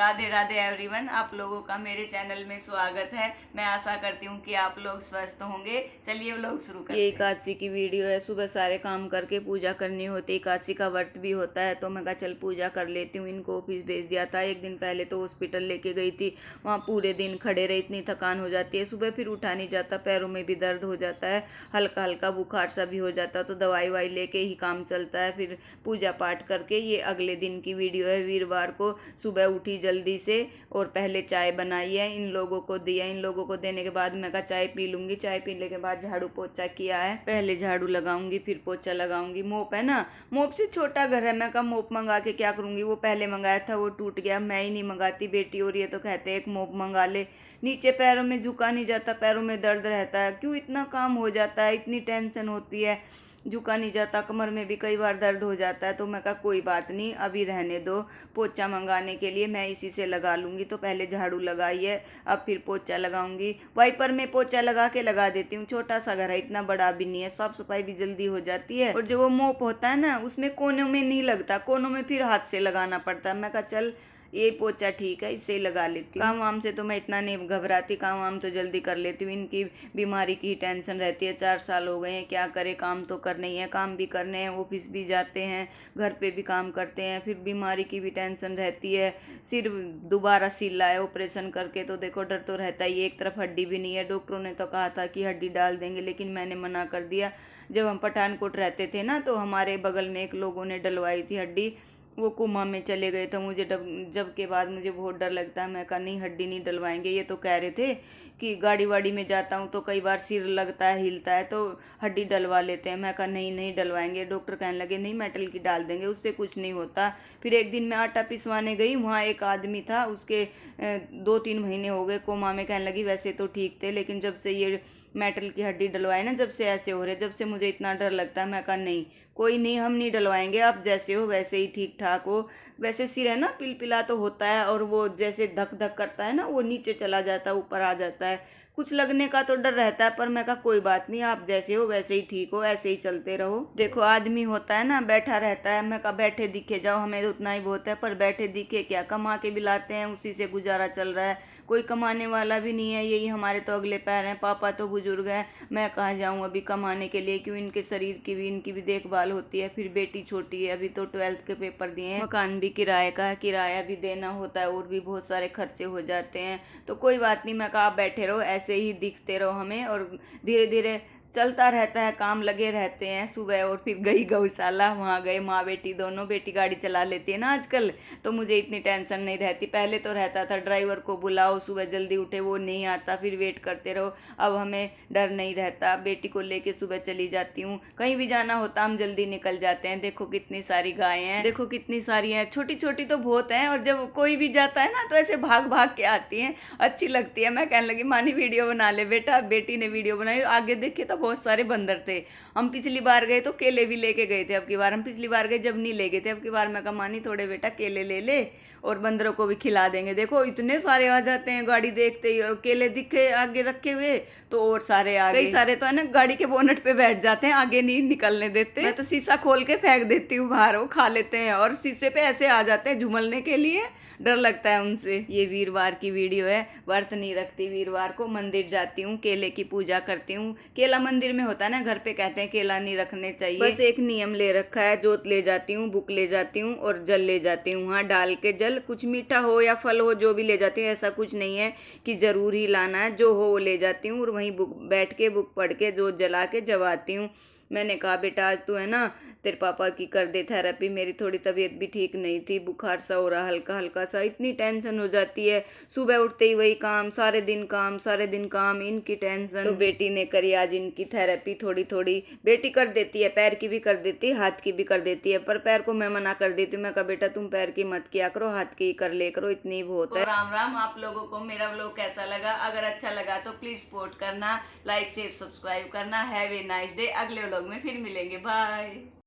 Radhe Radhe everyone, आप लोगों का मेरे चैनल में स्वागत है। मैं आशा करती हूँ कि आप लोग स्वस्थ होंगे। चलिए व्लॉग शुरू करते हैं। ये एकादशी की वीडियो है। सुबह सारे काम करके पूजा करनी होती है। एकादशी का व्रत भी होता है, तो मैं कहा चल पूजा कर लेती हूँ। इनको ऑफिस भेज दिया था। एक दिन पहले तो हॉस्पिटल लेके गई थी, वहाँ पूरे दिन खड़े रहे, इतनी थकान हो जाती है। सुबह फिर उठा नहीं जाता, पैरों में भी दर्द हो जाता है, हल्का हल्का बुखार सा भी हो जाता है, तो दवाई वाई लेके ही काम चलता है। फिर पूजा पाठ करके ये अगले दिन की वीडियो है। वीरवार को सुबह उठी जल्दी से और पहले चाय बनाई है, इन लोगों को दिया। इन लोगों को देने के बाद मैं कहा चाय पी लूंगी। चाय पीने के बाद झाड़ू पोछा किया है। पहले झाड़ू लगाऊंगी फिर पोछा लगाऊंगी। मोप है ना, मोप से छोटा घर है। मैं कहा मोप मंगा के क्या करूंगी, वो पहले मंगाया था वो टूट गया। मैं ही नहीं मंगाती, बेटी हो रही है तो कहते हैं एक मोप मंगा ले। नीचे पैरों में झुका नहीं जाता, पैरों में दर्द रहता है। क्यों इतना काम हो जाता है, इतनी टेंशन होती है, झुका नहीं जाता। कमर में भी कई बार दर्द हो जाता है। तो मैं कहा कोई बात नहीं, अभी रहने दो। पोछा मंगाने के लिए मैं इसी से लगा लूंगी। तो पहले झाड़ू लगाई है, अब फिर पोछा लगाऊंगी। वाइपर में पोछा लगा देती हूँ। छोटा सा घर है, इतना बड़ा भी नहीं है, साफ सफाई भी जल्दी हो जाती है। और जो वो मोप होता है ना, उसमें कोनों में नहीं लगता, कोनों में फिर हाथ से लगाना पड़ता है। मैं कहा चल ये पोछा ठीक है, इससे ही लगा लेती हूँ। काम वाम से तो मैं इतना नहीं घबराती, काम वाम तो जल्दी कर लेती हूँ। इनकी बीमारी की टेंशन रहती है। 4 साल हो गए हैं, क्या करे, काम तो करने ही है, काम भी करने हैं, ऑफिस भी जाते हैं, घर पे भी काम करते हैं, फिर बीमारी की भी टेंशन रहती है। सिर दोबारा सिला है ऑपरेशन करके, तो देखो डर तो रहता ही है। एक तरफ हड्डी भी नहीं है। डॉक्टरों ने तो कहा था कि हड्डी डाल देंगे, लेकिन मैंने मना कर दिया। जब हम पठानकोट रहते थे ना, तो हमारे बगल में एक लोगों ने डलवाई थी हड्डी। वो कोमा में चले गए थे। मुझे जब के बाद मुझे बहुत डर लगता है। मैं कहा नहीं, हड्डी नहीं डलवाएंगे। ये तो कह रहे थे कि गाड़ी वाड़ी में जाता हूँ तो कई बार सिर लगता है, हिलता है, तो हड्डी डलवा लेते हैं। मैं कहा नहीं नहीं डलवाएंगे। डॉक्टर कहने लगे नहीं मेटल की डाल देंगे, उससे कुछ नहीं होता। फिर एक दिन मैं आटा पिसवाने गई, वहाँ एक आदमी था, उसके 2-3 महीने हो गए कोमा में। कहने लगी वैसे तो ठीक थे, लेकिन जब से ये मेटल की हड्डी डलवाए ना, जब से ऐसे हो रहे, जब से मुझे इतना डर लगता है। मैं कहा नहीं, कोई नहीं, हम नहीं डलवाएंगे, आप जैसे हो वैसे ही ठीक ठाक हो। वैसे सिर है ना पिलपिला तो होता है, और वो जैसे धक धक करता है ना, वो नीचे चला जाता है, ऊपर आ जाता है। कुछ लगने का तो डर रहता है, पर मैं कहा कोई बात नहीं, आप जैसे हो वैसे ही ठीक हो, ऐसे ही चलते रहो। देखो आदमी होता है ना, बैठा रहता है। मैं कहा बैठे दिखे जाओ, हमें तो उतना ही बहुत है। पर बैठे दिखे क्या, कमा के भी लाते हैं, उसी से गुजारा चल रहा है। कोई कमाने वाला भी नहीं है। यही हमारे तो अगले पैर हैं। पापा तो बुजुर्ग हैं, मैं कहाँ जाऊँ अभी कमाने के लिए। क्यों, इनके शरीर की भी, इनकी भी देखभाल होती है। फिर बेटी छोटी है, अभी तो 12th के पेपर दिए हैं। मकान भी किराए का है, किराया भी देना होता है, और भी बहुत सारे खर्चे हो जाते हैं। तो कोई बात नहीं, मैं कहा आप बैठे रहो, ऐसे ही दिखते रहो हमें, और धीरे धीरे चलता रहता है, काम लगे रहते हैं। सुबह और फिर गई गौशाला, वहाँ गए, माँ बेटी दोनों। बेटी गाड़ी चला लेती है ना आजकल, तो मुझे इतनी टेंशन नहीं रहती। पहले तो रहता था ड्राइवर को बुलाओ, सुबह जल्दी उठे, वो नहीं आता, फिर वेट करते रहो। अब हमें डर नहीं रहता। बेटी को लेके सुबह चली जाती हूँ। कहीं भी जाना होता हम जल्दी निकल जाते हैं। देखो कितनी सारी गायें हैं, देखो कितनी सारी हैं, छोटी छोटी तो बहुत हैं। और जब कोई भी जाता है ना, तो ऐसे भाग भाग के आती हैं, अच्छी लगती है। मैं कहने लगी मानी वीडियो बना ले बेटा। बेटी ने वीडियो बनाई, आगे देखे तो बहुत सारे बंदर थे। हम पिछली बार गए तो केले भी लेके गए थे। अब की बार हम पिछली बार गए जब नहीं ले गए थे। अब की बार मैं कहा मानी थोड़े बेटा केले ले ले, और बंदरों को भी खिला देंगे। देखो इतने सारे आ जाते हैं गाड़ी देखते ही, और केले दिखे आगे रखे हुए तो और सारे आ गए। कई सारे तो है ना गाड़ी के बोनट पे बैठ जाते हैं, आगे नहीं निकलने देते। मैं तो शीशा खोल के फेंक देती हूँ बाहर, वो खा लेते हैं। और शीशे पे ऐसे आ जाते हैं झुमलने के लिए, डर लगता है उनसे। ये वीरवार की वीडियो है। व्रत नहीं रखती वीरवार को, मंदिर जाती हूँ, केले की पूजा करती हूँ। केला मंदिर में होता है ना, घर पे कहते हैं केला नहीं रखने चाहिए। बस एक नियम ले रखा है, जोत ले जाती हूँ, बुक ले जाती हूँ, और जल ले जाती हूँ। हाँ डाल के जल, कुछ मीठा हो या फल हो, जो भी ले जाती हूँ। ऐसा कुछ नहीं है कि जरूर ही लाना है, जो हो वो ले जाती हूँ। और वहीं बुक बैठ के, बुक पढ़ के, जोत जला के जब आती हूँ। मैंने कहा बेटा आज तू है ना तेरे पापा की कर दे थेरेपी। मेरी थोड़ी तबीयत भी ठीक नहीं थी, बुखार सा हो रहा हल्का हल्का सा, इतनी टेंशन हो जाती है। सुबह उठते ही वही काम, सारे दिन काम, सारे दिन काम, इनकी टेंशन। तो बेटी ने करी आज इनकी थेरेपी थोड़ी थोड़ी। बेटी कर देती है, पैर की भी कर देती है, हाथ की भी कर देती है। पर पैर को मैं मना कर देती हूँ। मैं कहा बेटा तुम पैर की मत किया करो, हाथ की कर ले करो, इतनी बहुत है। राम राम। आप लोगों को मेरा व्लॉग कैसा लगा? अगर अच्छा लगा तो प्लीज सपोर्ट करना, लाइक शेयर सब्सक्राइब करना। Have a nice day. अगले व्लॉग में फिर मिलेंगे, बाय।